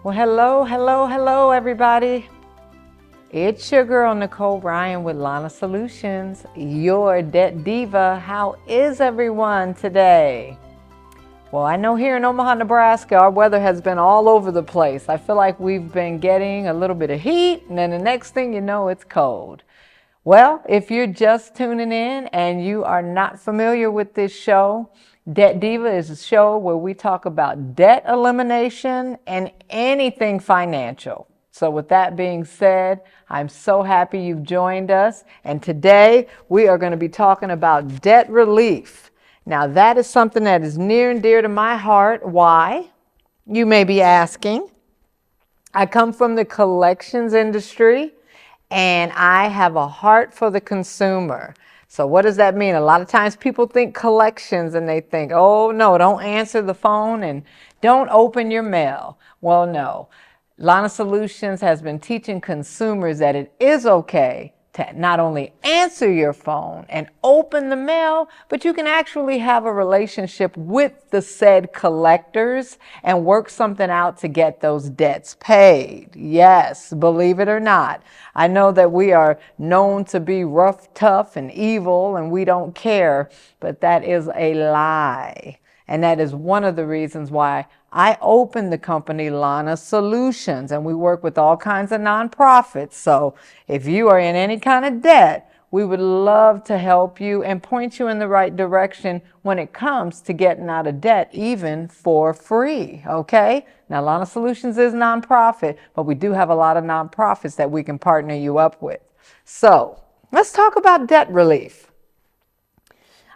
Well, hello, everybody. It's your girl, Nicole Ryan with Lana Solutions, your debt diva. How is everyone today? Well, I know here in Omaha, Nebraska, our weather has been all over the place. I feel like we've been getting a little bit of heat, and then the next thing you know, it's cold. Well, if you're just tuning in and you are not familiar with this show, Debt Diva is a show where we talk about debt elimination and anything financial. So with that being said, I'm so happy you've joined us. And today we are going to be talking about debt relief. Now that is something that is near and dear to my heart. Why? You may be asking. I come from the collections industry and I have a heart for the consumer. So what does that mean? A lot of times people think collections and they think, oh no, don't answer the phone and don't open your mail. Well, no. Lana Solutions has been teaching consumers that it is okay to not only answer your phone and open the mail, but you can actually have a relationship with the said collectors and work something out to get those debts paid. Yes, believe it or not. I know that we are known to be rough, tough, and evil, and we don't care, but that is a lie. And that is one of the reasons why I opened the company Lana Solutions, and we work with all kinds of nonprofits. So if you are in any kind of debt, we would love to help you and point you in the right direction when it comes to getting out of debt, even for free, okay? Now, Lana Solutions is nonprofit, but we do have a lot of nonprofits that we can partner you up with. So let's talk about debt relief.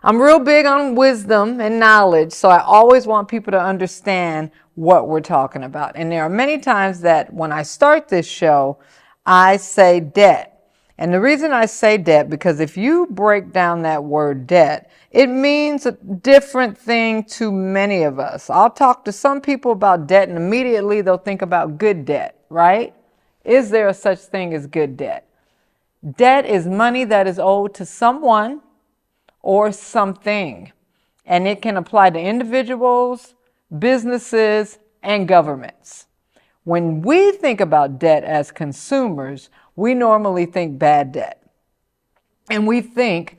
I'm real big on wisdom and knowledge, so I always want people to understand what we're talking about. And there are many times that when I start this show, I say debt. And the reason I say debt, because if you break down that word debt, it means a different thing to many of us. I'll talk to some people about debt and immediately they'll think about good debt, right? Is there a such thing as good debt? Debt is money that is owed to someone or something, and it can apply to individuals, businesses, and governments. When we think about debt as consumers, we normally think bad debt. And we think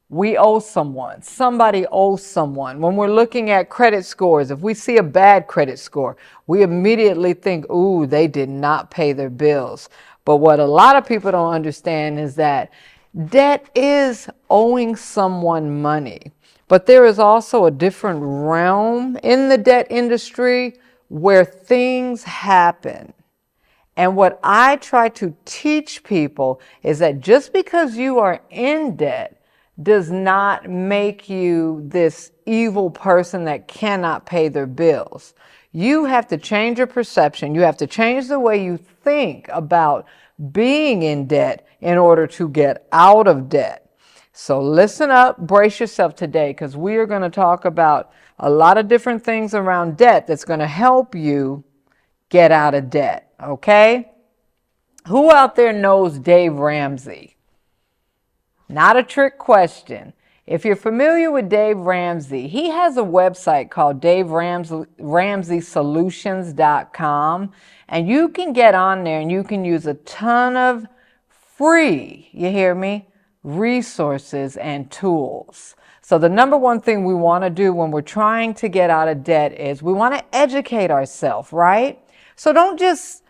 we owe someone, somebody owes someone. When we're looking at credit scores, if we see a bad credit score, we immediately think, ooh, they did not pay their bills. But what a lot of people don't understand is that debt is owing someone money, but there is also a different realm in the debt industry where things happen. And what I try to teach people is that just because you are in debt does not make you this evil person that cannot pay their bills. You have to change your perception. You have to change the way you think about being in debt in order to get out of debt. So listen up, brace yourself today, because we are going to talk about a lot of different things around debt that's going to help you get out of debt, okay? Who out there knows Dave Ramsey? Not a trick question. If you're familiar with Dave Ramsey, he has a website called DaveRamseySolutions.com, and you can get on there and you can use a ton of free, you hear me, resources and tools. So the number one thing we want to do when we're trying to get out of debt is we want to educate ourselves, right? So don't just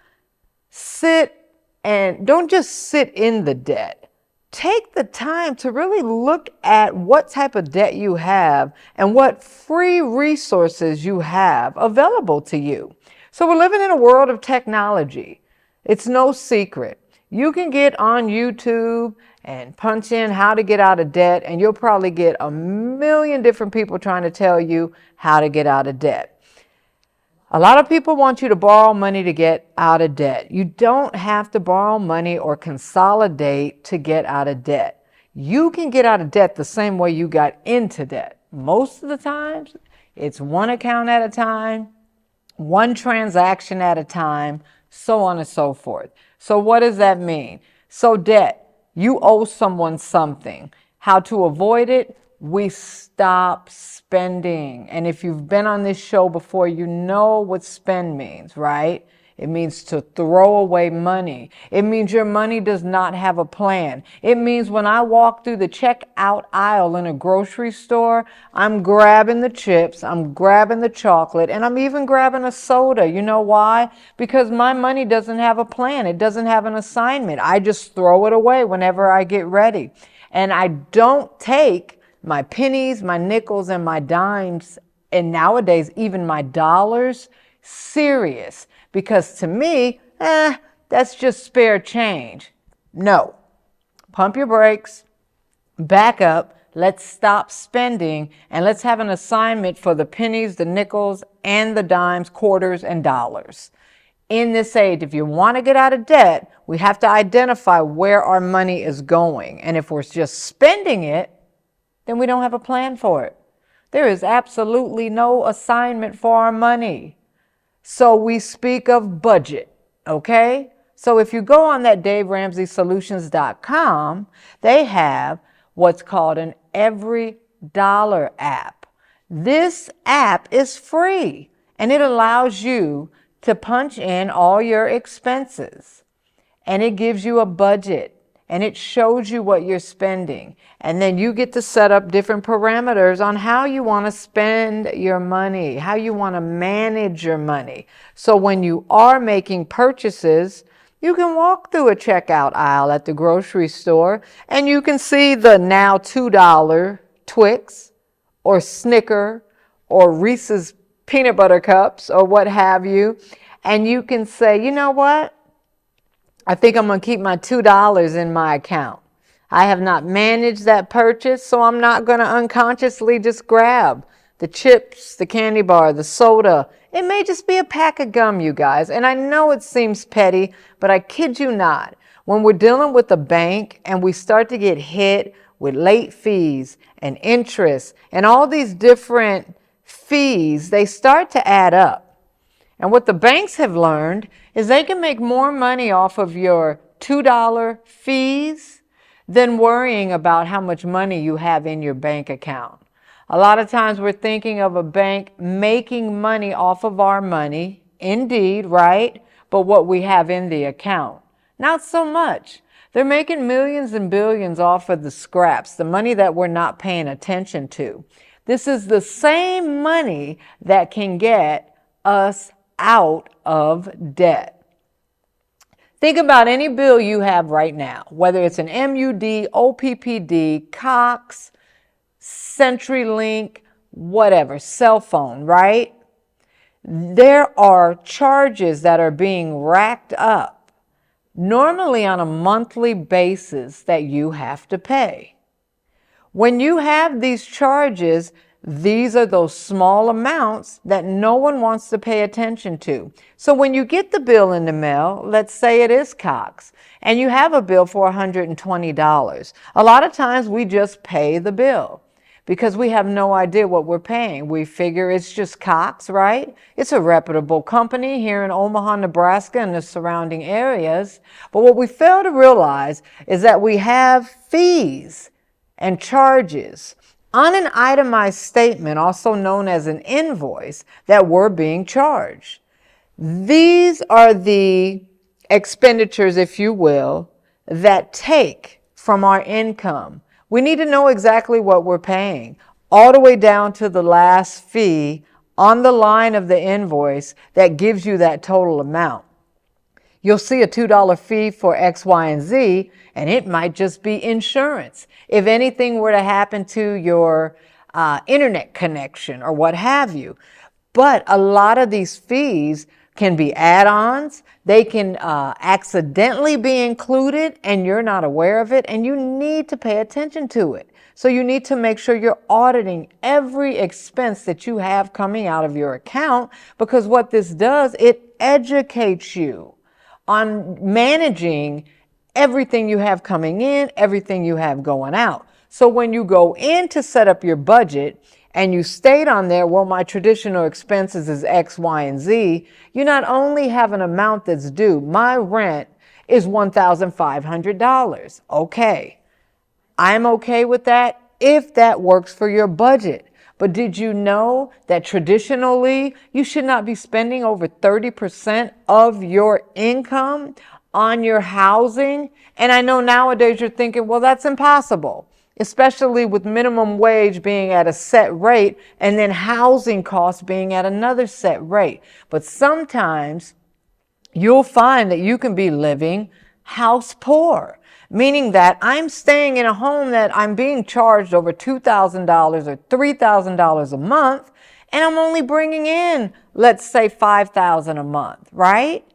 sit in the debt. Take the time to really look at what type of debt you have and what free resources you have available to you. So we're living in a world of technology. It's no secret. You can get on YouTube and punch in how to get out of debt, and you'll probably get a million different people trying to tell you how to get out of debt. A lot of people want you to borrow money to get out of debt. You don't have to borrow money or consolidate to get out of debt. You can get out of debt the same way you got into debt. Most of the times, it's one account at a time, one transaction at a time, so on and so forth. So what does that mean? So debt, you owe someone something. How to avoid it? We stop spending. And if you've been on this show before, you know what spend means, right? It means to throw away money. It means your money does not have a plan. It means when I walk through the checkout aisle in a grocery store, I'm grabbing the chips, I'm grabbing the chocolate, and I'm even grabbing a soda. You know why? Because my money doesn't have a plan. It doesn't have an assignment. I just throw it away whenever I get ready. And I don't take my pennies, my nickels, and my dimes, and nowadays even my dollars, serious. Because to me, that's just spare change. No. Pump your brakes, back up, let's stop spending, and let's have an assignment for the pennies, the nickels, and the dimes, quarters, and dollars. In this age, if you want to get out of debt, we have to identify where our money is going. And if we're just spending it, then we don't have a plan for it. There is absolutely no assignment for our money. So we speak of budget, okay? So if you go on that DaveRamseySolutions.com, they have what's called an Every Dollar app. This app is free, and it allows you to punch in all your expenses, and it gives you a budget, and it shows you what you're spending. And then you get to set up different parameters on how you want to spend your money, how you want to manage your money. So when you are making purchases, you can walk through a checkout aisle at the grocery store and you can see the now $2 Twix or Snicker or Reese's peanut butter cups or what have you. And you can say, you know what? I think I'm going to keep my $2 in my account. I have not managed that purchase, so I'm not going to unconsciously just grab the chips, the candy bar, the soda. It may just be a pack of gum, you guys. And I know it seems petty, but I kid you not. When we're dealing with the bank and we start to get hit with late fees and interest and all these different fees, they start to add up. And what the banks have learned is they can make more money off of your $2 fees than worrying about how much money you have in your bank account. A lot of times we're thinking of a bank making money off of our money, indeed, right? But what we have in the account, not so much. They're making millions and billions off of the scraps, the money that we're not paying attention to. This is the same money that can get us out of debt. Think about any bill you have right now, whether it's an MUD, OPPD, Cox, CenturyLink, whatever, cell phone, right? There are charges that are being racked up, normally on a monthly basis, that you have to pay. When you have these charges, these are those small amounts that no one wants to pay attention to. So when you get the bill in the mail, let's say it is Cox, and you have a bill for $120, a lot of times we just pay the bill because we have no idea what we're paying. We figure it's just Cox, right? It's a reputable company here in Omaha, Nebraska and the surrounding areas. But what we fail to realize is that we have fees and charges on an itemized statement, also known as an invoice, that we're being charged. These are the expenditures, if you will, that take from our income. We need to know exactly what we're paying, all the way down to the last fee on the line of the invoice that gives you that total amount. You'll see a $2 fee for X, Y, and Z, and it might just be insurance. If anything were to happen to your internet connection or what have you. But a lot of these fees can be add-ons. They can accidentally be included and you're not aware of it, and you need to pay attention to it. So you need to make sure you're auditing every expense that you have coming out of your account, because what this does, it educates you on managing everything you have coming in, everything you have going out. So when you go in to set up your budget and you state on there, well, my traditional expenses is X, Y, and Z, you not only have an amount that's due. My rent is $1,500. Okay. I'm okay with that if that works for your budget. But did you know that traditionally you should not be spending over 30% of your income on your housing? And I know nowadays you're thinking, well, that's impossible, especially with minimum wage being at a set rate and then housing costs being at another set rate. But sometimes you'll find that you can be living house poor, meaning that I'm staying in a home that I'm being charged over $2,000 or $3,000 a month, and I'm only bringing in, let's say, $5,000 a month, right?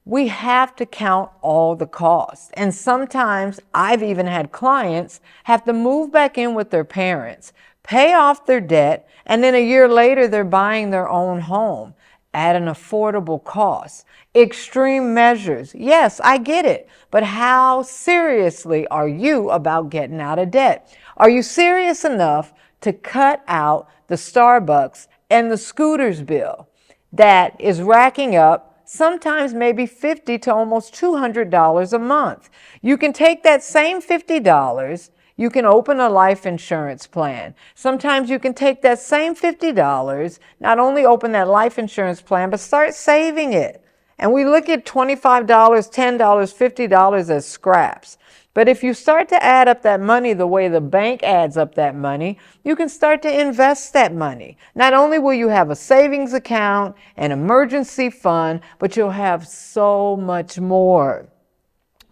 We have to count all the costs. And sometimes I've even had clients have to move back in with their parents, pay off their debt, and then a year later they're buying their own home at an affordable cost. Extreme measures. Yes, I get it. But how seriously are you about getting out of debt? Are you serious enough to cut out the Starbucks and the scooters bill that is racking up sometimes maybe $50 to almost $200 a month? You can take that same $50, you can open a life insurance plan. Sometimes you can take that same $50, not only open that life insurance plan, but start saving it. And we look at $25, $10, $50 as scraps. But if you start to add up that money the way the bank adds up that money, you can start to invest that money. Not only will you have a savings account, an emergency fund, but you'll have so much more.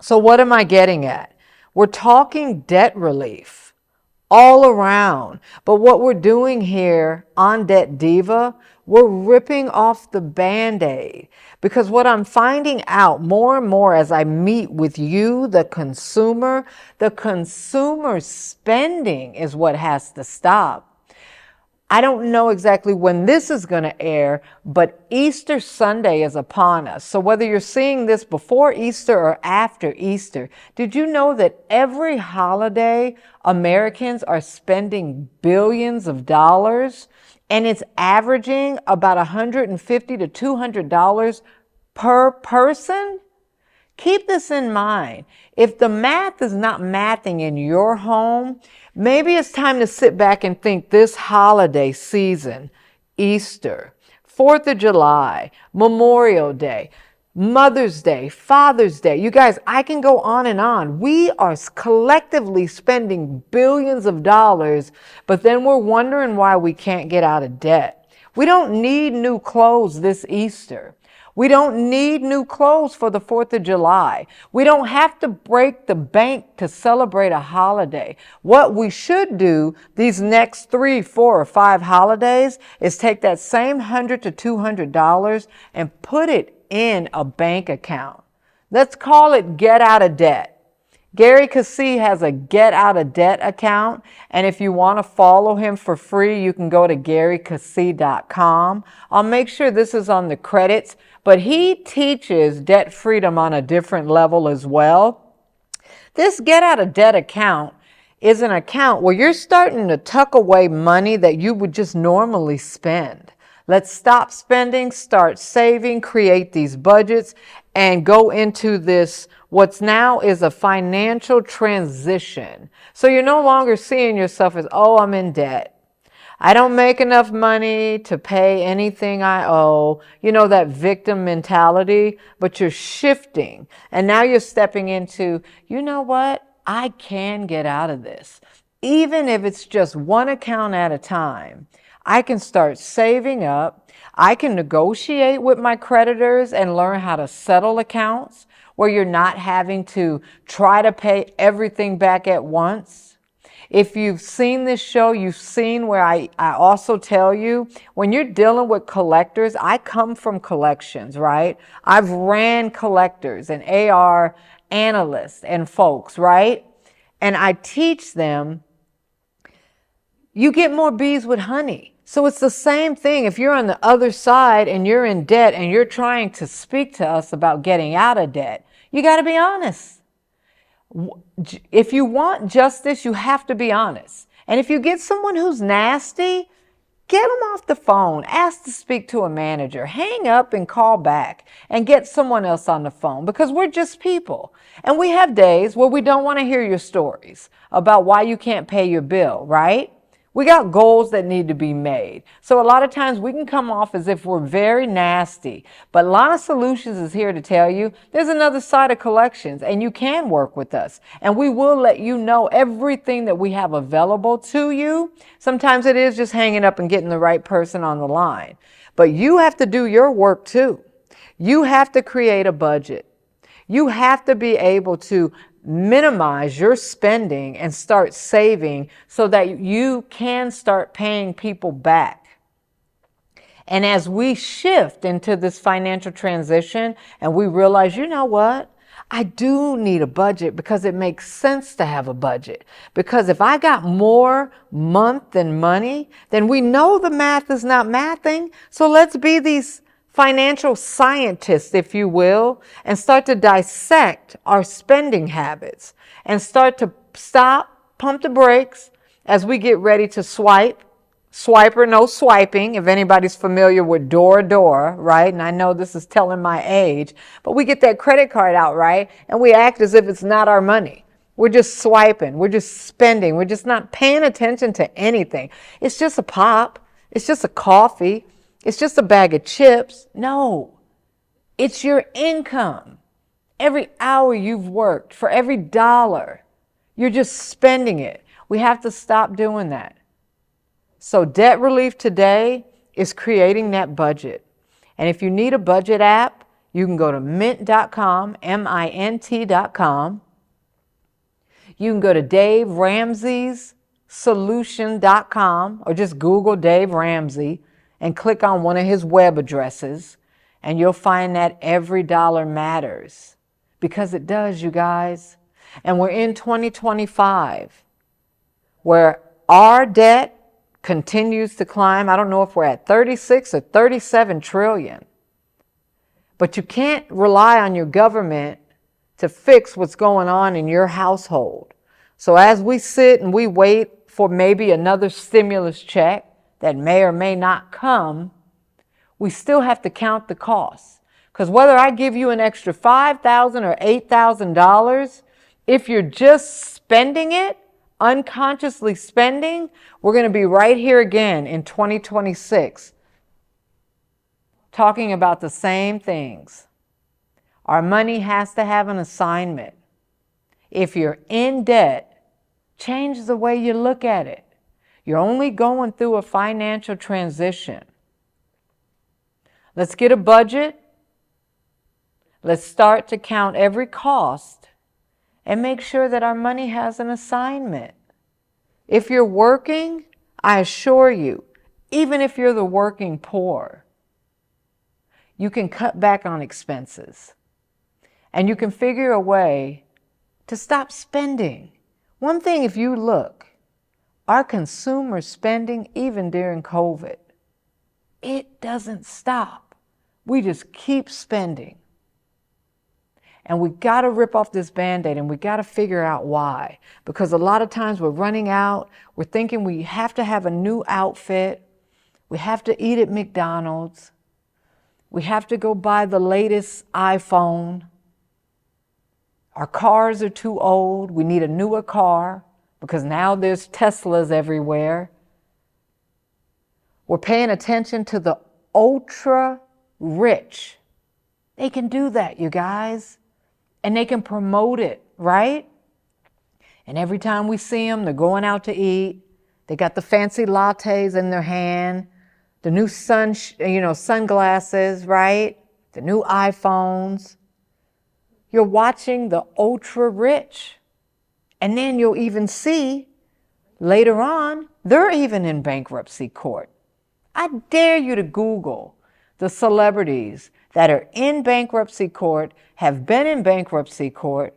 So what am I getting at? We're talking debt relief all around. But what we're doing here on Debt Diva, we're ripping off the Band-Aid. Because what I'm finding out more and more as I meet with you, the consumer spending is what has to stop. I don't know exactly when this is going to air, but Easter Sunday is upon us. So whether you're seeing this before Easter or after Easter, did you know that every holiday Americans are spending billions of dollars? And it's averaging about $150 to $200 per person? Keep this in mind. If the math is not mathing in your home, maybe it's time to sit back and think this holiday season, Easter, 4th of July, Memorial Day, Mother's Day, Father's Day. You guys, I can go on and on. We are collectively spending billions of dollars, but then we're wondering why we can't get out of debt. We don't need new clothes this Easter. We don't need new clothes for the 4th of July. We don't have to break the bank to celebrate a holiday. What we should do these next 3, 4, or 5 holidays is take that same $100 to $200 and put it in a bank account. Let's call it Get Out of Debt. Gary Cassey has a Get Out of Debt account, and if you want to follow him for free, you can go to GaryCassey.com. I'll make sure this is on the credits, but he teaches debt freedom on a different level as well. This Get Out of Debt account is an account where you're starting to tuck away money that you would just normally spend. Let's stop spending, start saving, create these budgets, and go into this, what's now is a financial transition. So you're no longer seeing yourself as, oh, I'm in debt. I don't make enough money to pay anything I owe. You know, that victim mentality, but you're shifting. And now you're stepping into, you know what? I can get out of this. Even if it's just one account at a time. I can start saving up. I can negotiate with my creditors and learn how to settle accounts where you're not having to try to pay everything back at once. If you've seen this show, you've seen where I also tell you, when you're dealing with collectors, I come from collections, right? I've ran collectors and AR analysts and folks, right? And I teach them, you get more bees with honey. So it's the same thing. If you're on the other side and you're in debt and you're trying to speak to us about getting out of debt, you got to be honest. If you want justice, you have to be honest. And if you get someone who's nasty, get them off the phone. Ask to speak to a manager. Hang up and call back and get someone else on the phone, because we're just people. And we have days where we don't want to hear your stories about why you can't pay your bill, right? We got goals that need to be made. So a lot of times we can come off as if we're very nasty. But Lana Solutions is here to tell you there's another side of collections, and you can work with us. And we will let you know everything that we have available to you. Sometimes it is just hanging up and getting the right person on the line. But you have to do your work too. You have to create a budget. You have to be able to minimize your spending and start saving so that you can start paying people back. And as we shift into this financial transition and we realize, you know what? I do need a budget because it makes sense to have a budget. Because if I got more month than money, then we know the math is not mathing. So let's be these financial scientists, if you will, and start to dissect our spending habits and start to pump the brakes as we get ready to swipe. Swipe or no swiping, if anybody's familiar with door, right? And I know this is telling my age, but we get that credit card out, right? And we act as if it's not our money. We're just swiping. We're just spending. We're just not paying attention to anything. It's just a pop. It's just a coffee. It's just a bag of chips. No, it's your income. Every hour you've worked, for every dollar, you're just spending it. We have to stop doing that. So debt relief today is creating that budget. And if you need a budget app, you can go to mint.com, mint.com. You can go to DaveRamsey'sSolution.com or just Google Dave Ramsey and click on one of his web addresses, and you'll find that every dollar matters, because it does, you guys. And we're in 2025 where our debt continues to climb. I don't know if we're at 36 or 37 trillion, but you can't rely on your government to fix what's going on in your household. So as we sit and we wait for maybe another stimulus check that may or may not come, we still have to count the costs. Because whether I give you an extra $5,000 or $8,000, if you're just spending it, unconsciously spending, we're going to be right here again in 2026 talking about the same things. Our money has to have an assignment. If you're in debt, change the way you look at it. You're only going through a financial transition. Let's get a budget. Let's start to count every cost and make sure that our money has an assignment. If you're working, I assure you, even if you're the working poor, you can cut back on expenses and you can figure a way to stop spending. One thing, if you look, our consumer spending, even during COVID, it doesn't stop. We just keep spending. And we got to rip off this Band-Aid, and we got to figure out why. Because a lot of times we're running out. We're thinking we have to have a new outfit. We have to eat at McDonald's. We have to go buy the latest iPhone. Our cars are too old. We need a newer car because now there's Teslas everywhere. We're paying attention to the ultra rich. They can do that, you guys. And they can promote it, right? And every time we see them, they're going out to eat. They got the fancy lattes in their hand, the new sunglasses, right? The new iPhones. You're watching the ultra rich. And then you'll even see later on, they're even in bankruptcy court. I dare you to Google the celebrities that are in bankruptcy court, have been in bankruptcy court,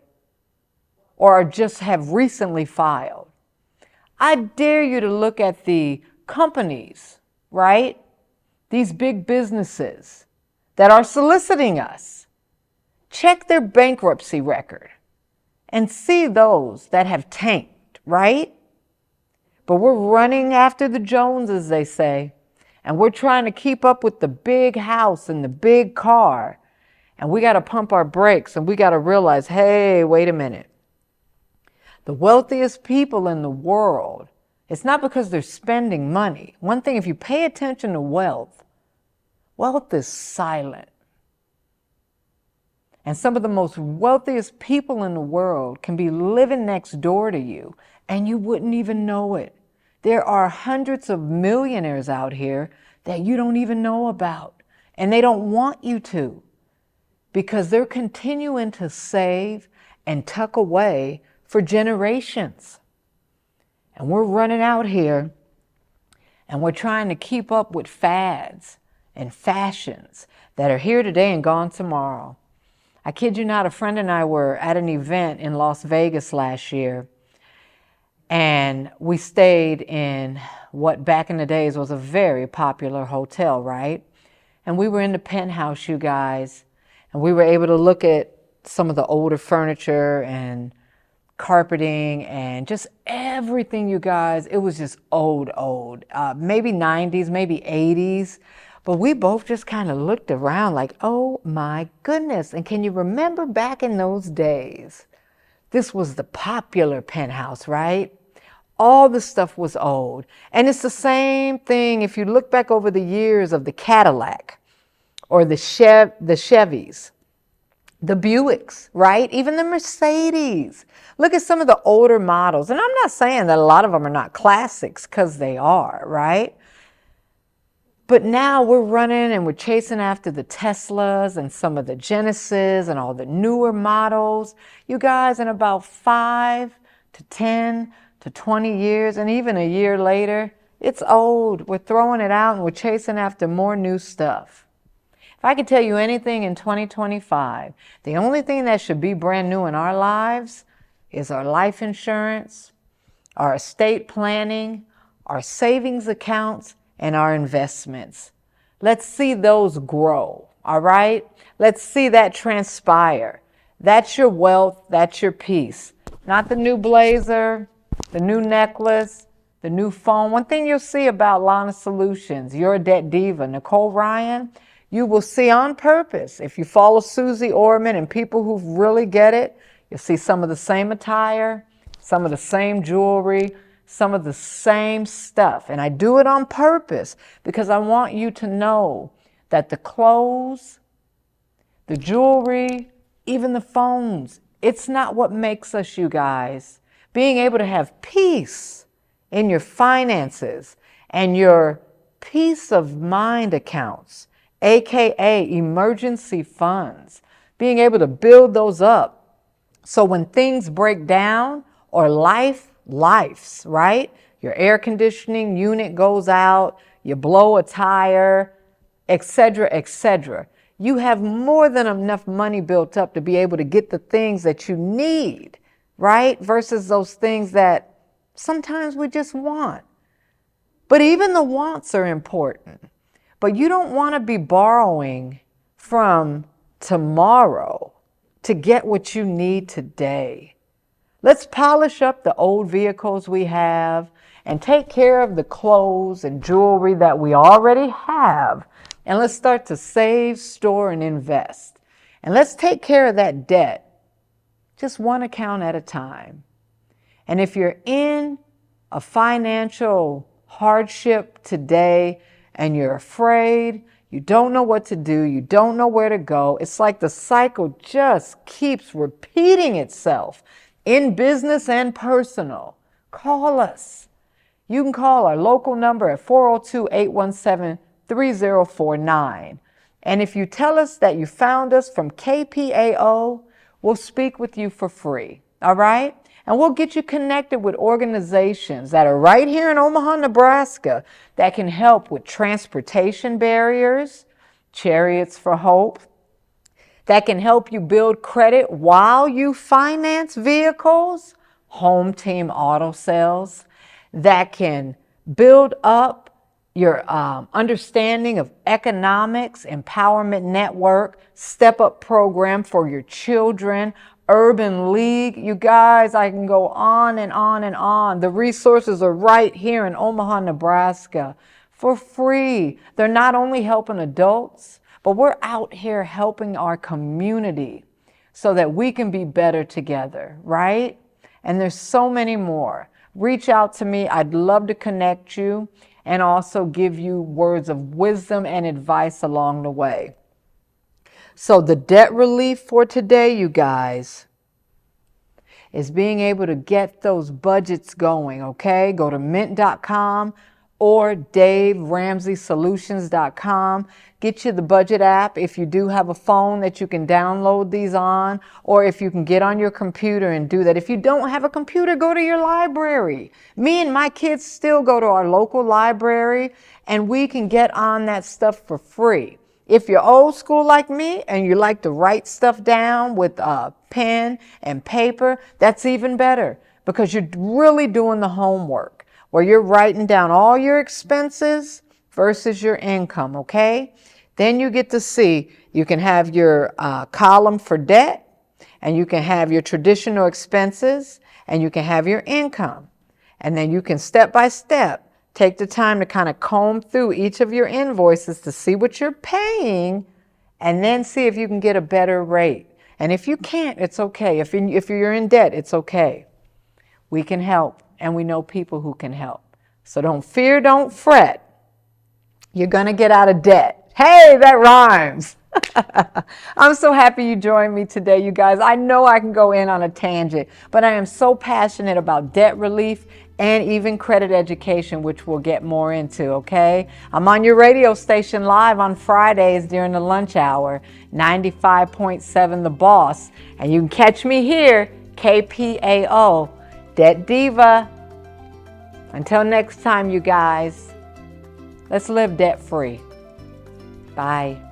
or just have recently filed. I dare you to look at the companies, right? These big businesses that are soliciting us. Check their bankruptcy record and see those that have tanked, right? But we're running after the Joneses, they say, and we're trying to keep up with the big house and the big car. And we got to pump our brakes, and we got to realize, hey, wait a minute. The wealthiest people in the world, It's not because they're spending money. One thing, if you pay attention to wealth, wealth is silent. And some of the most wealthiest people in the world can be living next door to you, and you wouldn't even know it. There are hundreds of millionaires out here that you don't even know about, and they don't want you to, because they're continuing to save and tuck away for generations. And we're running out here, and we're trying to keep up with fads and fashions that are here today and gone tomorrow. I kid you not, a friend and I were at an event in Las Vegas last year, and we stayed in what back in the days was a very popular hotel, right? And we were in the penthouse, you guys, and we were able to look at some of the older furniture and carpeting and just everything, you guys. It was just old, maybe 90s, maybe 80s. But we both just kind of looked around like, oh my goodness. And can you remember back in those days, this was the popular penthouse, right? All the stuff was old. And it's the same thing if you look back over the years of the Cadillac or the Chevys, the Buicks, right? Even the Mercedes. Look at some of the older models. And I'm not saying that a lot of them are not classics, because they are, right? But now we're running and we're chasing after the Teslas and some of the Genesis and all the newer models. You guys, in about 5 to 10 to 20 years, and even a year later, it's old. We're throwing it out and we're chasing after more new stuff. If I could tell you anything in 2025, the only thing that should be brand new in our lives is our life insurance, our estate planning, our savings accounts, and our investments. Let's see those grow, all right? Let's see that transpire. That's your wealth, that's your peace. Not the new blazer, the new necklace, the new phone. One thing you'll see about Lana Solutions, Your Debt Diva, Nicole Ryan, you will see on purpose. If you follow Susie Orman and people who really get it, you'll see some of the same attire, some of the same jewelry, some of the same stuff. And I do it on purpose because I want you to know that the clothes, the jewelry, even the phones, it's not what makes us, you guys. Being able to have peace in your finances and your peace of mind accounts, AKA emergency funds, being able to build those up. So when things break down or life's, right? Your air conditioning unit goes out, you blow a tire, etc., etc. You have more than enough money built up to be able to get the things that you need, right? Versus those things that sometimes we just want. But even the wants are important. But you don't want to be borrowing from tomorrow to get what you need today. Let's polish up the old vehicles we have and take care of the clothes and jewelry that we already have. And let's start to save, store, and invest. And let's take care of that debt, just one account at a time. And if you're in a financial hardship today and you're afraid, you don't know what to do, you don't know where to go, it's like the cycle just keeps repeating itself in business and personal. Call us. You can call our local number at 402-817-3049. And if you tell us that you found us from KPAO, we'll speak with you for free, all right? And we'll get you connected with organizations that are right here in Omaha, Nebraska, that can help with transportation barriers, Chariots for Hope, that can help you build credit while you finance vehicles, Home Team Auto Sales, that can build up your understanding of economics, empowerment network, step-up program for your children, Urban League. You guys, I can go on and on and on. The resources are right here in Omaha, Nebraska for free. They're not only helping adults, but we're out here helping our community so that we can be better together, right? And there's so many more. reach out to me. I'd love to connect you and also give you words of wisdom and advice along the way. So the debt relief for today, you guys, is being able to get those budgets going, okay? Go to mint.com or DaveRamseySolutions.com. Get you the budget app if you do have a phone that you can download these on, or if you can get on your computer and do that. If you don't have a computer, go to your library. Me and my kids still go to our local library, and we can get on that stuff for free. If you're old school like me and you like to write stuff down with a pen and paper, that's even better, because you're really doing the homework where you're writing down all your expenses versus your income, okay? Then you get to see, you can have your column for debt, and you can have your traditional expenses, and you can have your income. And then you can step by step take the time to kind of comb through each of your invoices to see what you're paying, and then see if you can get a better rate. And if you can't, it's okay. If you're in debt, it's okay. We can help, and we know people who can help. So don't fear, don't fret. You're going to get out of debt. Hey, that rhymes. I'm so happy you joined me today, you guys. I know I can go in on a tangent, but I am so passionate about debt relief and even credit education, which we'll get more into, okay? I'm on your radio station live on Fridays during the lunch hour, 95.7 The Boss. And you can catch me here, KPAO, Debt Diva. Until next time, you guys, let's live debt-free. Bye.